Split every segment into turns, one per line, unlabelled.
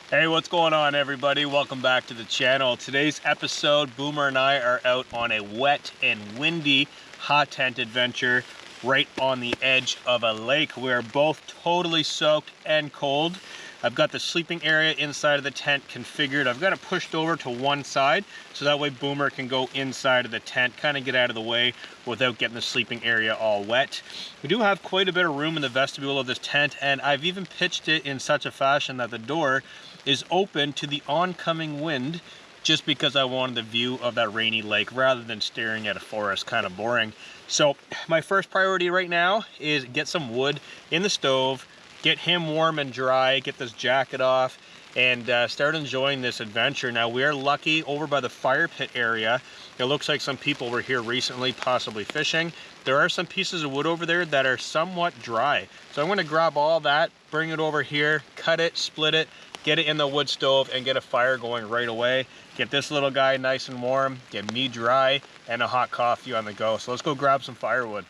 Hey, what's going on, everybody? Welcome back to the channel. Today's episode, Boomer and I are out on a wet and windy hot tent adventure right on the edge of a lake. We're both totally soaked and cold. I've got the sleeping area inside of the tent configured. I've got it pushed over to one side so that way Boomer can go inside of the tent, kind of get out of the way without getting the sleeping area all wet. We do have quite a bit of room in the vestibule of this tent, and I've even pitched it in such a fashion that the door is open to the oncoming wind, just because I wanted the view of that rainy lake rather than staring at a forest. Kind of boring. So my first priority right now is get some wood in the stove, get him warm and dry, get this jacket off, and start enjoying this adventure. Now, we are lucky over by the fire pit area. It looks like some people were here recently, possibly fishing. There are some pieces of wood over there that are somewhat dry. So I'm going to grab all that, bring it over here, cut it, split it, get it in the wood stove, and get a fire going right away. Get this little guy nice and warm, get me dry, and a hot coffee on the go. So let's go grab some firewood.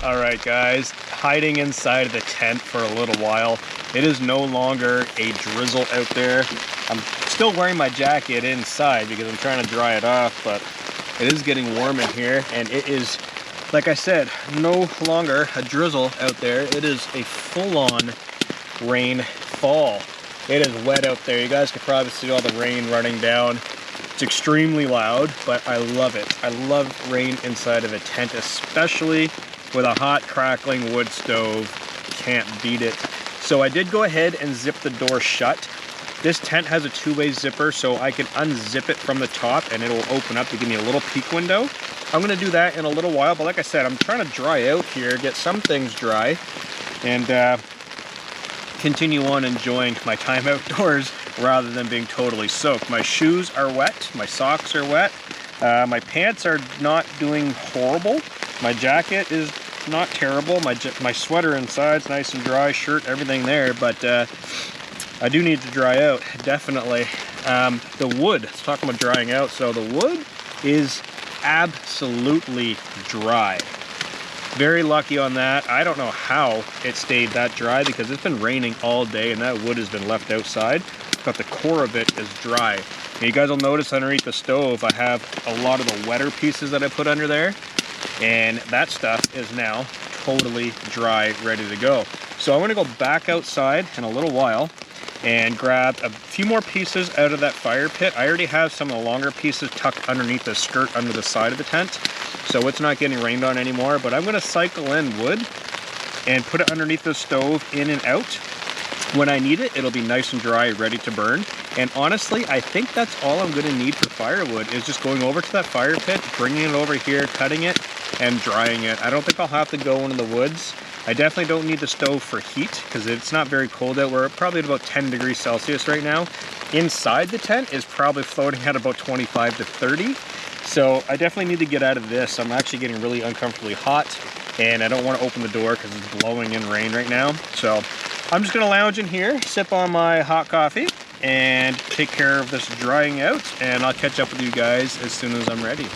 All right, guys, hiding inside of the tent for a little while. It is no longer a drizzle out there. I'm still wearing my jacket inside because I'm trying to dry it off, but it is getting warm in here, and it is, like I said, no longer a drizzle out there. It is a full-on rainfall. It is wet out there. You guys can probably see all the rain running down. It's extremely loud, but I love it. I love rain inside of a tent, especially with a hot crackling wood stove. Can't beat it. So I did go ahead and zip the door shut. This tent has a two-way zipper, so I can unzip it from the top and it'll open up to give me a little peek window. I'm gonna do that in a little while, but like I said, I'm trying to dry out here, get some things dry, and continue on enjoying my time outdoors rather than being totally soaked. My shoes are wet, my socks are wet, my pants are not doing horrible, my jacket is not terrible, my sweater inside's nice and dry, shirt, everything there, but I do need to dry out, definitely. The wood, let's talk about drying out. So the wood is absolutely dry. Very lucky on that. I don't know how it stayed that dry because it's been raining all day and that wood has been left outside, but the core of it is dry. And you guys will notice underneath the stove, I have a lot of the wetter pieces that I put under there, and that stuff is now totally dry, ready to go. So I'm gonna go back outside in a little while and grab a few more pieces out of that fire pit. I already have some of the longer pieces tucked underneath the skirt under the side of the tent, so it's not getting rained on anymore, but I'm gonna cycle in wood and put it underneath the stove in and out. When I need it, it'll be nice and dry, ready to burn. And honestly, I think that's all I'm gonna need for firewood is just going over to that fire pit, bringing it over here, cutting it, and drying it. I don't think I'll have to go into the woods. I definitely don't need the stove for heat because it's not very cold out. We're probably at about 10 degrees Celsius right now. Inside the tent is probably floating at about 25 to 30. So I definitely need to get out of this. I'm actually getting really uncomfortably hot and I don't want to open the door because it's blowing in rain right now. So I'm just gonna lounge in here, sip on my hot coffee and take care of this drying out, and I'll catch up with you guys as soon as I'm ready.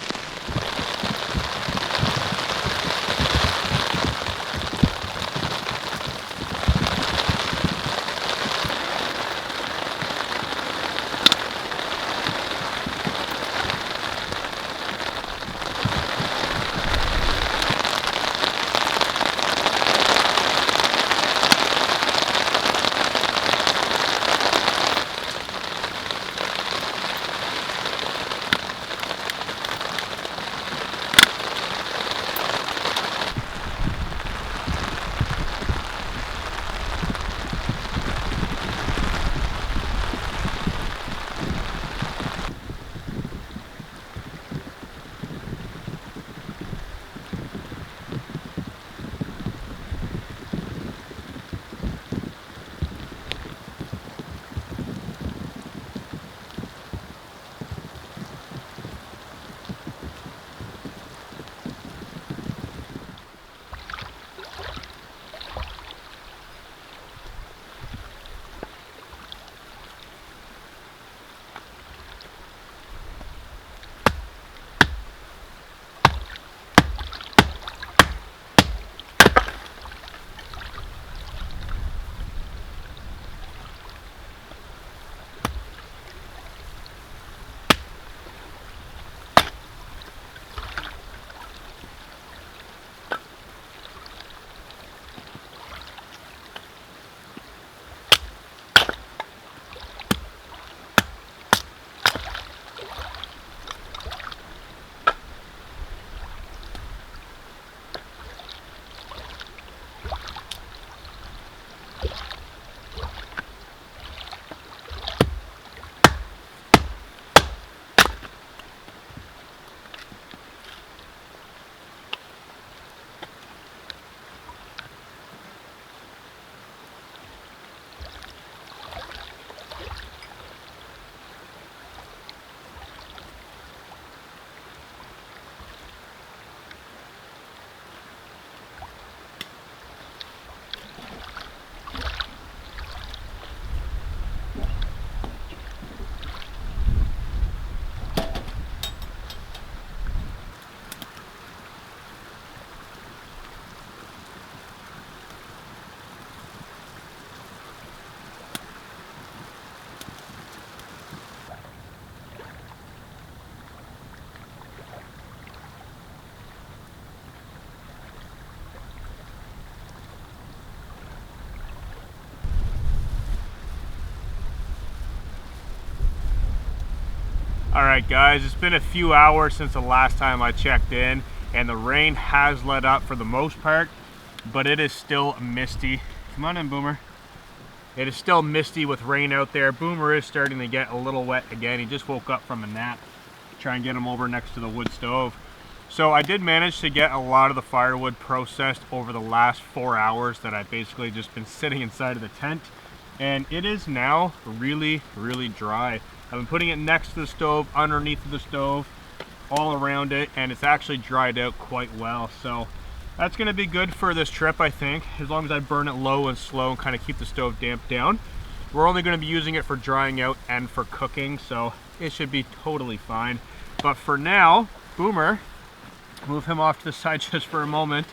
All right, guys, it's been a few hours since the last time I checked in, and the rain has let up for the most part, but it is still misty. Come on in, Boomer. It is still misty with rain out there. Boomer is starting to get a little wet again. He just woke up from a nap. Try and get him over next to the wood stove. So I did manage to get a lot of the firewood processed over the last 4 hours that I've basically just been sitting inside of the tent. And it is now really, really dry. I've been putting it next to the stove, underneath the stove, all around it, and it's actually dried out quite well. So that's gonna be good for this trip, I think, as long as I burn it low and slow and kind of keep the stove damp down. We're only gonna be using it for drying out and for cooking, so it should be totally fine. But for now, Boomer, move him off to the side just for a moment.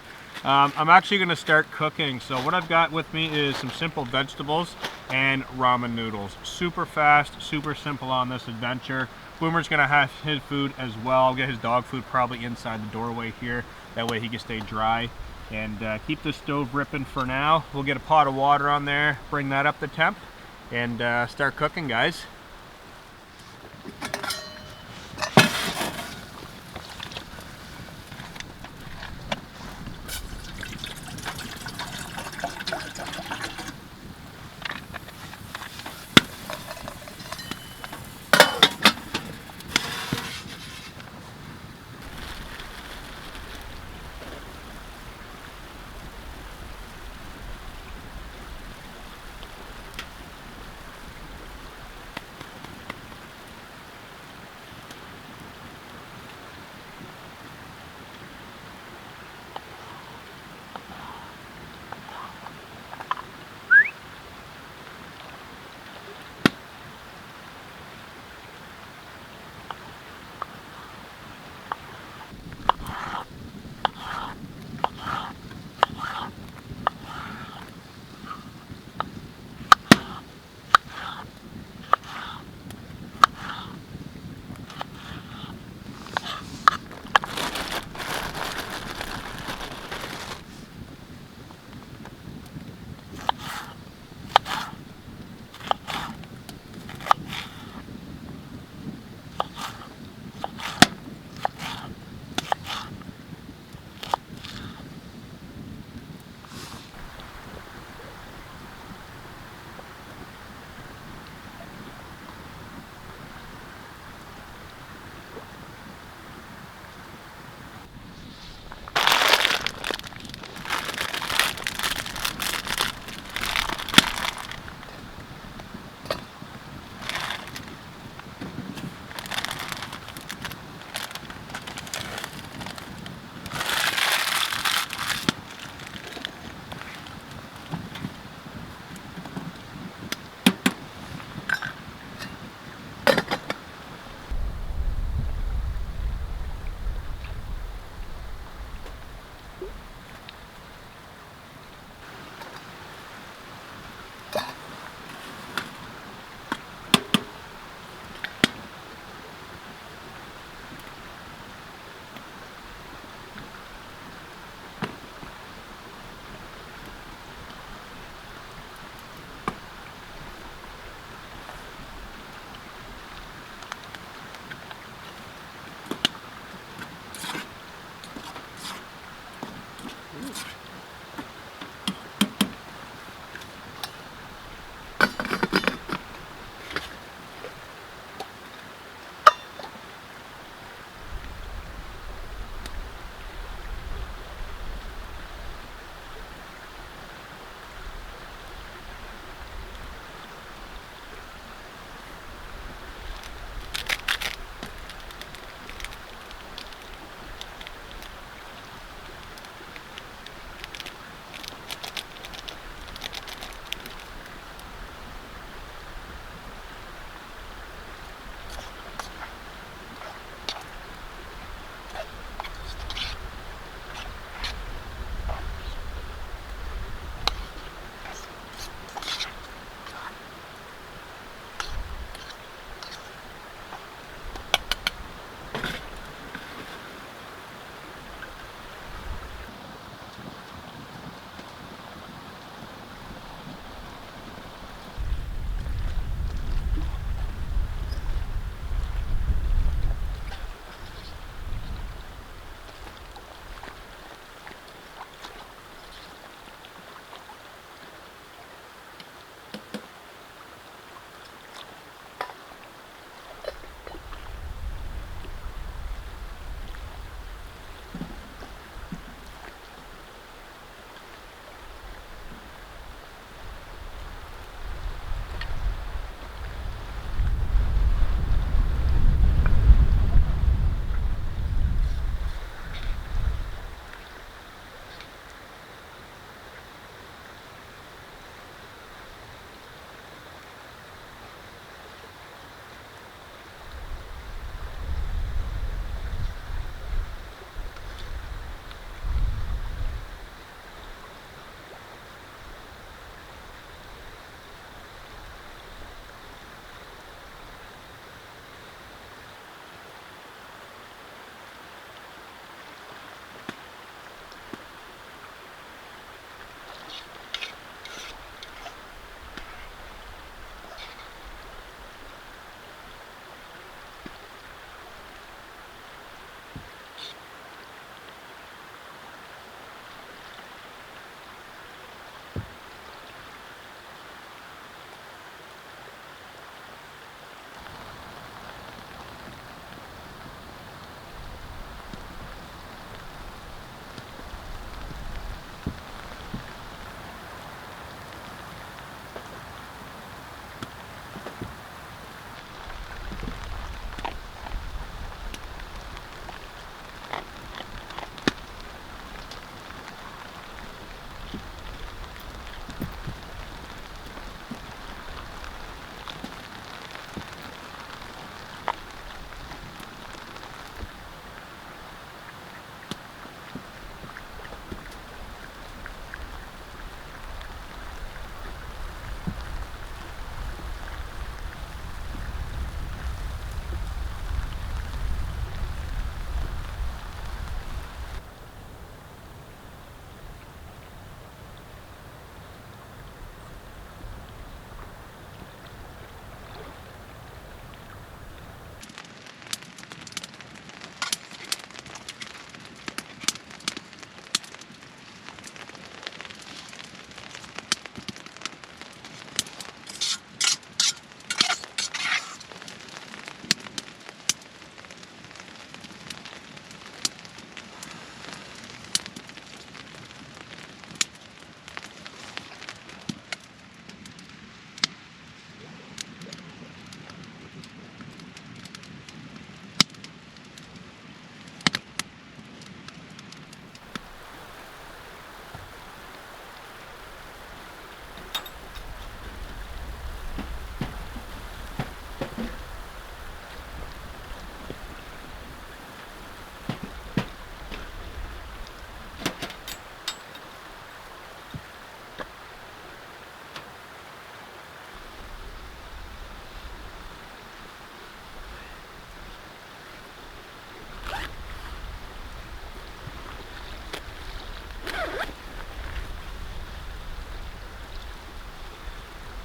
I'm actually going to start cooking. So what I've got with me is some simple vegetables and ramen noodles. Super fast, super simple on this adventure. Boomer's going to have his food as well. I'll get his dog food probably inside the doorway here. That way he can stay dry and keep the stove ripping for now. We'll get a pot of water on there, bring that up the temp, and start cooking, guys.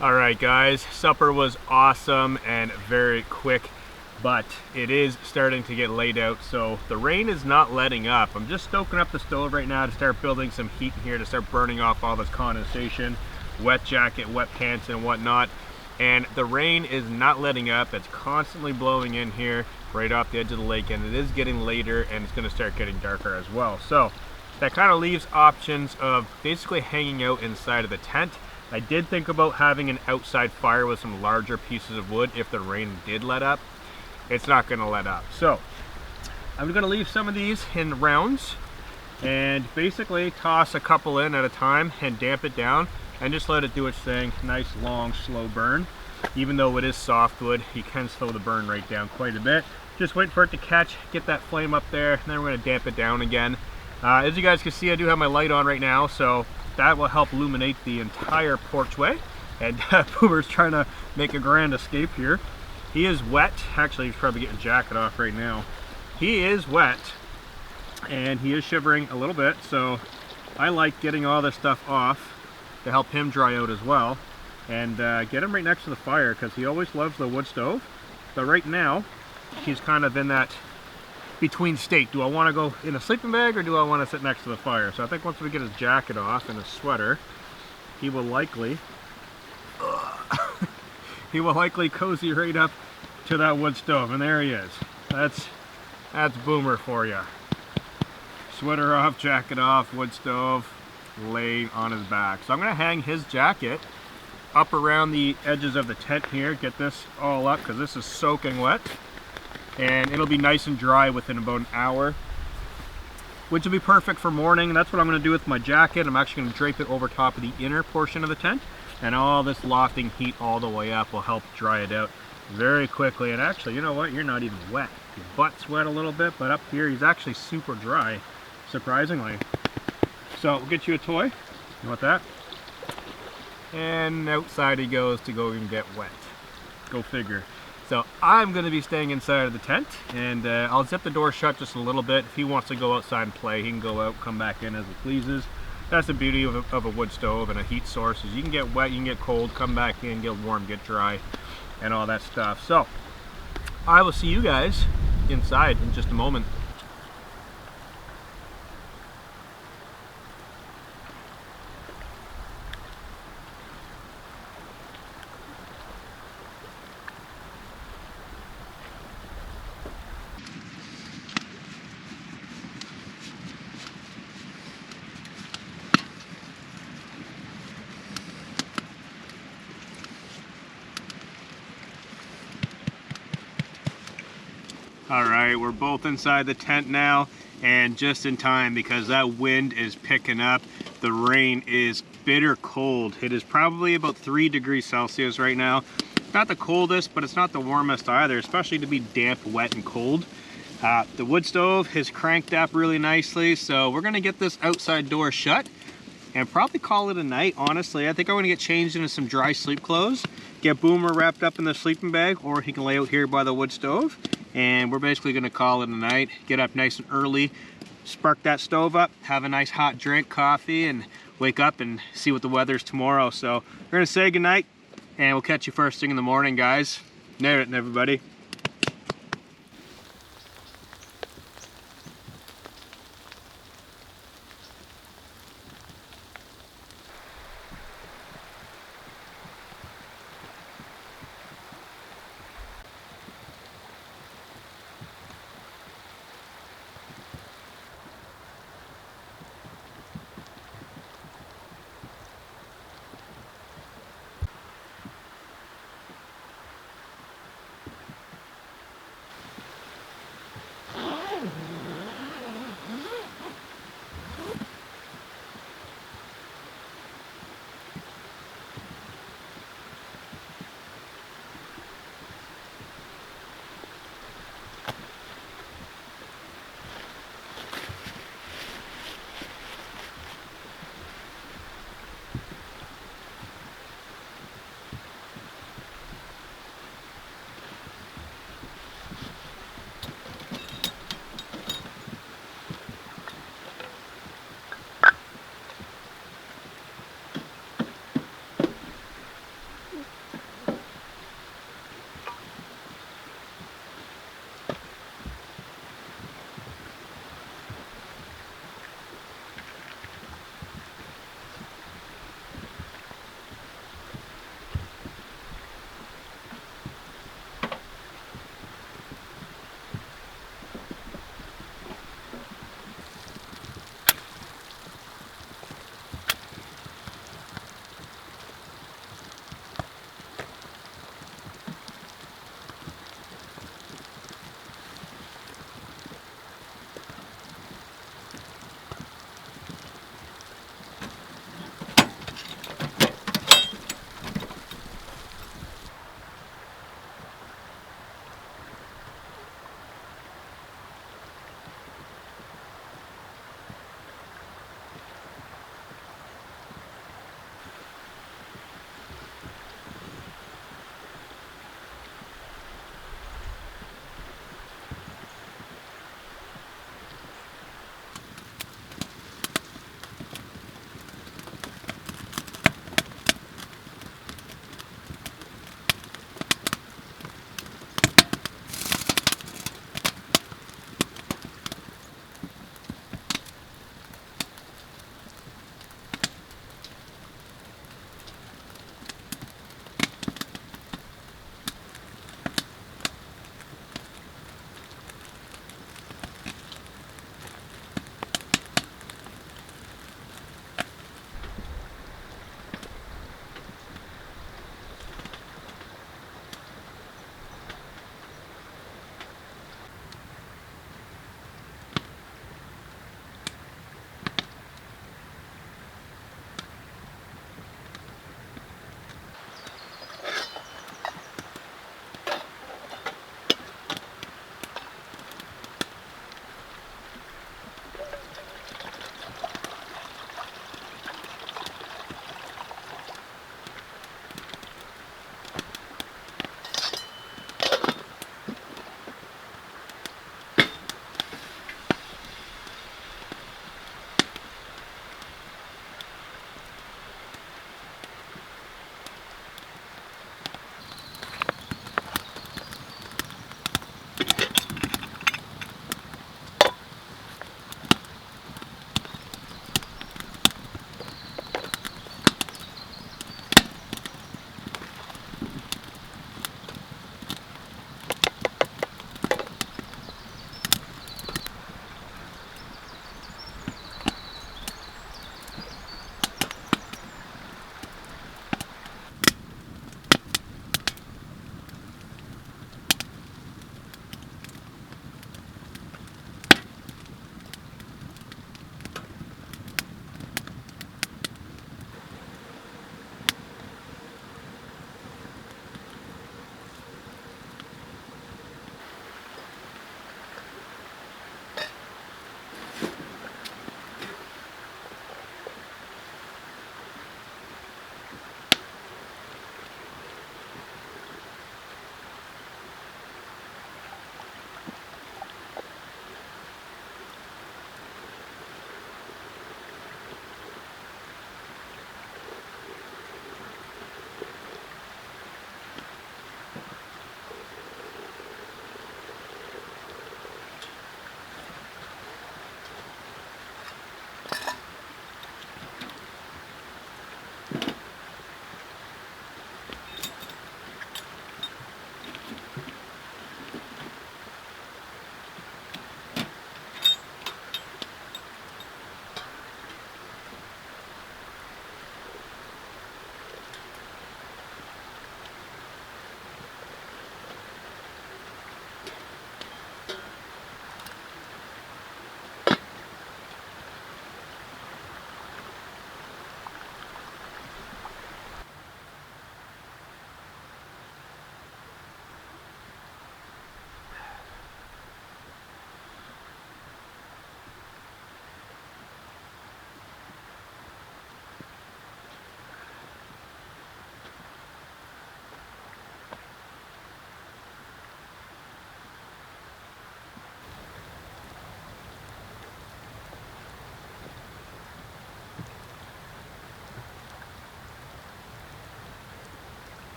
All right, guys, supper was awesome and very quick, but it is starting to get laid out, so the rain is not letting up. I'm just stoking up the stove right now to start building some heat in here to start burning off all this condensation, wet jacket, wet pants, and whatnot. And the rain is not letting up. It's constantly blowing in here right off the edge of the lake, and it is getting later and it's going to start getting darker as well. So that kind of leaves options of basically hanging out inside of the tent. I did think about having an outside fire with some larger pieces of wood if the rain did let up. It's not going to let up. So I'm going to leave some of these in rounds and basically toss a couple in at a time and damp it down and just let it do its thing. Nice, long, slow burn. Even though it is softwood, you can slow the burn rate down quite a bit. Just wait for it to catch, get that flame up there, and then we're going to damp it down again. As you guys can see, I do have my light on right now, so that will help illuminate the entire porchway. And Boomer's trying to make a grand escape here. He is wet. Actually, he's probably getting a jacket off right now. He is wet, and he is shivering a little bit, so I like getting all this stuff off to help him dry out as well. And get him right next to the fire, because he always loves the wood stove. But right now, he's kind of in that between state. Do I want to go in a sleeping bag or do I want to sit next to the fire? So I think once we get his jacket off and his sweater, he will likely cozy right up to that wood stove. And there he is. That's Boomer for you. Sweater off, jacket off, wood stove, laid on his back. So I'm going to hang his jacket up around the edges of the tent here, get this all up because this is soaking wet. And it'll be nice and dry within about an hour, which will be perfect for morning. And that's what I'm going to do with my jacket. I'm actually going to drape it over top of the inner portion of the tent, and all this lofting heat all the way up will help dry it out very quickly. And actually, you know what? You're not even wet. Your butt's wet a little bit, but up here he's actually super dry, surprisingly. So we'll get you a toy. You want that? And outside he goes to go and get wet. Go figure. So I'm going to be staying inside of the tent, and I'll zip the door shut just a little bit. If he wants to go outside and play, he can go out, come back in as he pleases. That's the beauty of a wood stove and a heat source, is you can get wet, you can get cold, come back in, get warm, get dry, and all that stuff. So I will see you guys inside in just a moment. All right, we're both inside the tent now, and just in time because that wind is picking up. The rain is bitter cold. It is probably about 3 degrees Celsius right now. Not the coldest, but it's not the warmest either, especially to be damp, wet, and cold. The wood stove is cranked up really nicely, so we're gonna get this outside door shut and probably call it a night, honestly. I think I'm gonna get changed into some dry sleep clothes, get Boomer wrapped up in the sleeping bag, or he can lay out here by the wood stove. And we're basically gonna call it a night, get up nice and early, spark that stove up, have a nice hot drink, coffee, and wake up and see what the weather's tomorrow. So we're gonna say goodnight, and we'll catch you first thing in the morning, guys. Night, everybody.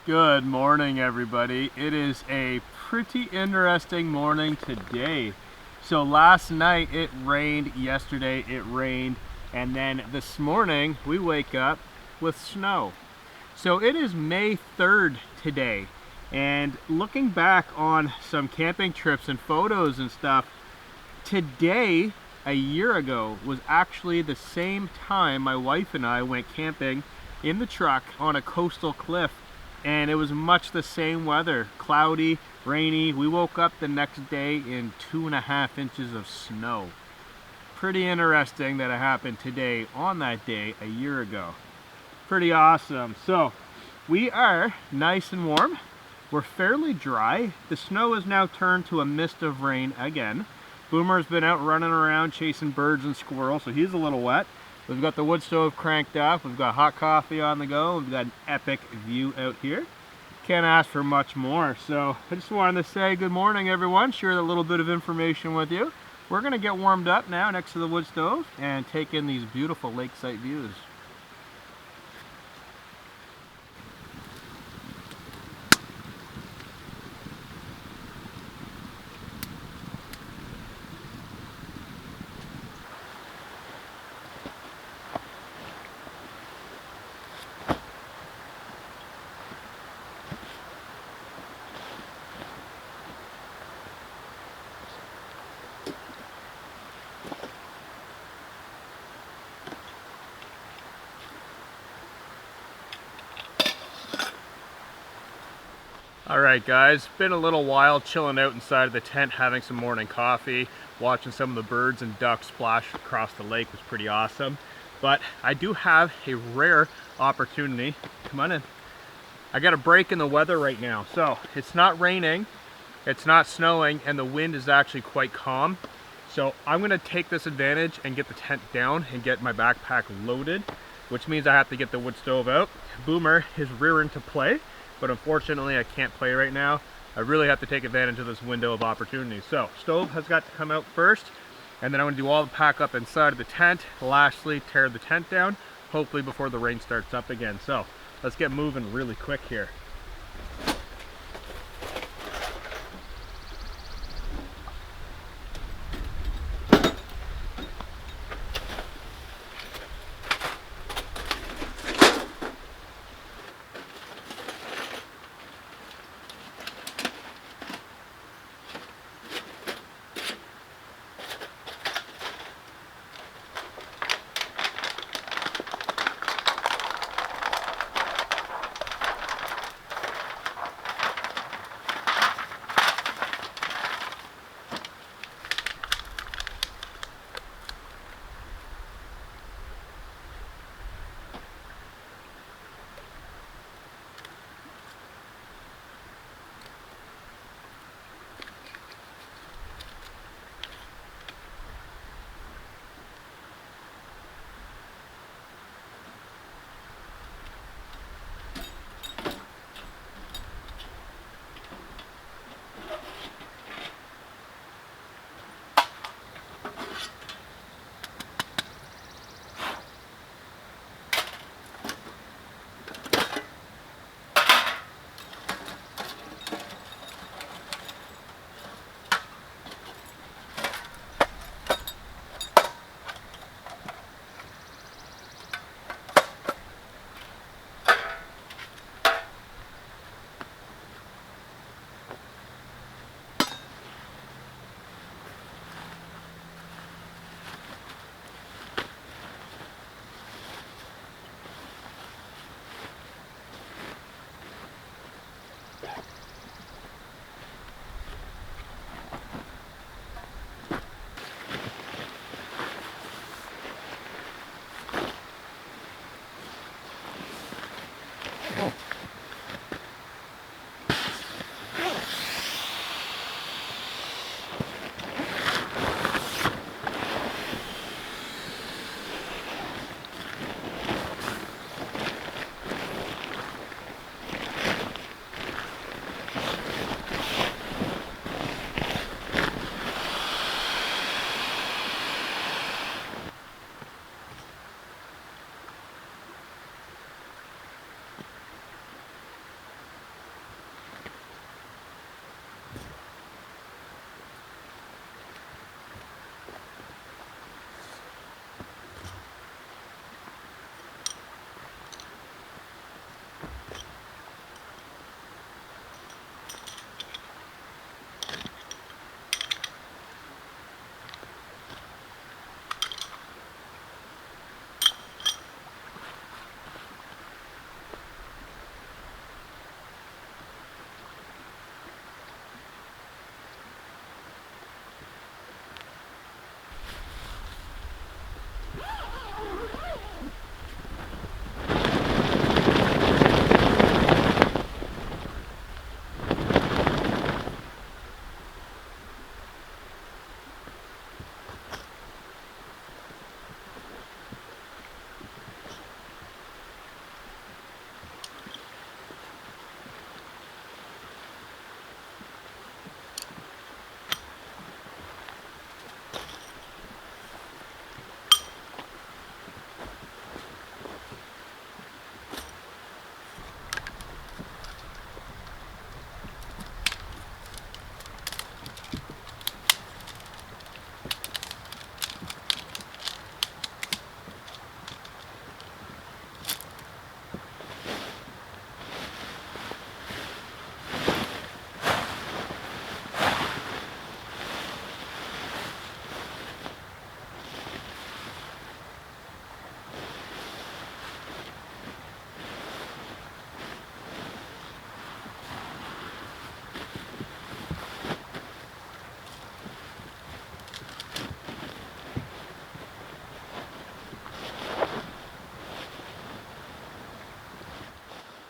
Good morning, everybody. It is a pretty interesting morning today. So last night it rained, yesterday it rained, and then this morning we wake up with snow. So it is May 3rd today, and looking back on some camping trips and photos and stuff, today, a year ago, was actually the same time my wife and I went camping in the truck on a coastal cliff. And it was much the same weather, cloudy, rainy. We woke up the next day in 2.5 inches of snow. Pretty interesting that it happened today on that day a year ago. Pretty awesome. So we are nice and warm. We're fairly dry. The snow has now turned to a mist of rain again. Boomer's been out running around chasing birds and squirrels, so he's a little wet. We've got the wood stove cranked up, we've got hot coffee on the go, we've got an epic view out here. Can't ask for much more. So I just wanted to say good morning, everyone, share a little bit of information with you. We're gonna get warmed up now next to the wood stove and take in these beautiful lakeside views. All right, guys, been a little while chilling out inside of the tent, having some morning coffee, watching some of the birds and ducks splash across the lake. Was pretty awesome. But I do have a rare opportunity. Come on in. I got a break in the weather right now. So it's not raining, it's not snowing, and the wind is actually quite calm. So I'm gonna take this advantage and get the tent down and get my backpack loaded, which means I have to get the wood stove out. Boomer is rearing to play, but unfortunately I can't play right now. I really have to take advantage of this window of opportunity. So stove has got to come out first, and then I'm gonna do all the pack up inside of the tent, lastly tear the tent down, hopefully before the rain starts up again. So let's get moving really quick here.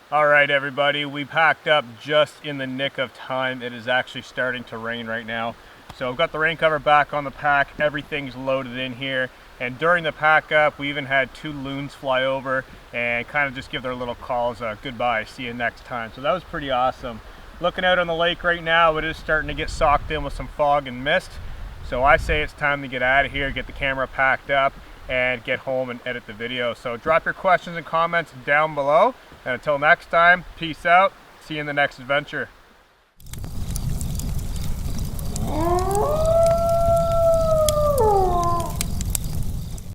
All right, everybody, we packed up just in the nick of time. It is actually starting to rain right now. So I've got the rain cover back on the pack. Everything's loaded in here. And during the pack up, we even had 2 loons fly over and kind of just give their little calls, goodbye, see you next time. So that was pretty awesome. Looking out on the lake right now, it is starting to get socked in with some fog and mist. So I say it's time to get out of here, get the camera packed up, and get home and edit the video. So drop your questions and comments down below. And until next time, peace out. See you in the next adventure.